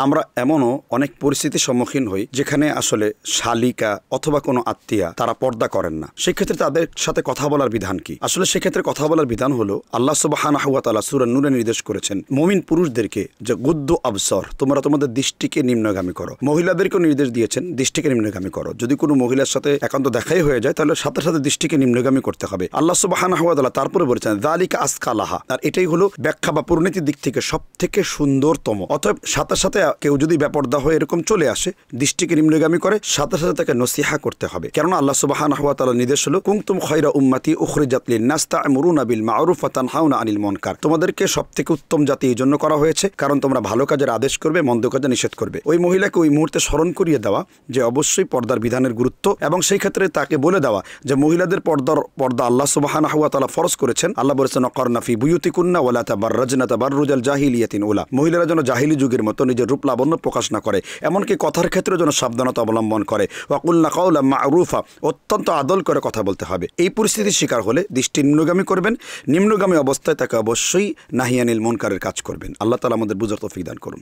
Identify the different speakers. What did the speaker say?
Speaker 1: আমরা এমনও অনেক পরিস্থিতির সম্মুখীন হই যেখানে আসলে শালিকা অথবা কোনো আত্মীয়া তারা পর্দা করেন না। সেক্ষেত্রে তাদের সাথে কথা বলার বিধান কি? আসলে সেক্ষেত্রে কথা বলার বিধান হলো আল্লাহ সুবহানাহু ওয়া তাআলা সূরা নূরে নির্দেশ করেছেন মুমিন পুরুষদেরকে যে গুদ্দু আবসর, তোমরা তোমাদের দৃষ্টিকে নিম্নগামী করো। মহিলাদেরকেও নির্দেশ দিয়েছেন দৃষ্টিকে নিম্নগামী করো। যদি কোনো মহিলার সাথে একান্ত দেখাই হয়ে যায় তাহলে সাথে সাথে দৃষ্টিকে নিম্নগামী করতে হবে। আল্লাহ সুবহানাহু ওয়া তাআলা তারপরে বলেছেন যালিকা আসকালাহা, আর এটাই হলো ব্যাখ্যা বা পরিণতির দিক থেকে সবথেকে সুন্দরতম। অতএব সাথে সাথে কেউ যদি বেপরদা হয়ে এরকম চলে আসে, দৃষ্টিকে নিম্নগামী করে, সাথে সাথে তাকে নসিহা করতে হবে। কেননা আল্লাহ সুবহানাহু ওয়া তাআলার নির্দেশ হলো কুনতুম খায়রা উম্মতি উখরিজাত লিন-নাস তা'মুরুনা বিল মা'রুফ ওয়া তানহাউনা আনিল মুনকার। তোমাদেরকে সবথেকে উত্তম জাতি এই জন্য করা হয়েছে কারণ তোমরা ভালো কাজের আদেশ করবে, মন্দ কাজে নিষেধ করবে। ওই মহিলাকে ওই মুহূর্তে স্মরণ করিয়ে দেওয়া যে অবশ্যই পর্দার বিধানের গুরুত্ব, এবং সেই ক্ষেত্রে তাকে বলে দেওয়া যে মহিলাদের পর্দা আল্লাহ সুবহানাহু ওয়া তাআলা ফরজ করেছেন। আল্লাহ বলেছেন ওয়াকারনা ফি বুয়ুতিকুন্না ওয়া লা তাবাররাজনা তাবাররুজাল জাহিলিয়াতিন উলা। মহিলারা যেন জাহিলি যুগের মতো নিজের রূপ লাবণ্য প্রকাশ না করে, এমনকি কথার ক্ষেত্রে যেন সাবধানতা অবলম্বন করে। ওয়াকুলনা কাওলাম মা'রুফা, অত্যন্ত আদল করে কথা বলতে হবে। এই পরিস্থিতির শিকার হলে দৃষ্টি নিম্নগামী করবেন, নিম্নগামী অবস্থায় তাকে অবশ্যই নাহিয়ানিল মুনকারের কাজ করবেন। আল্লাহ তাআলা আমাদের বুঝার তৌফিক দান করুন।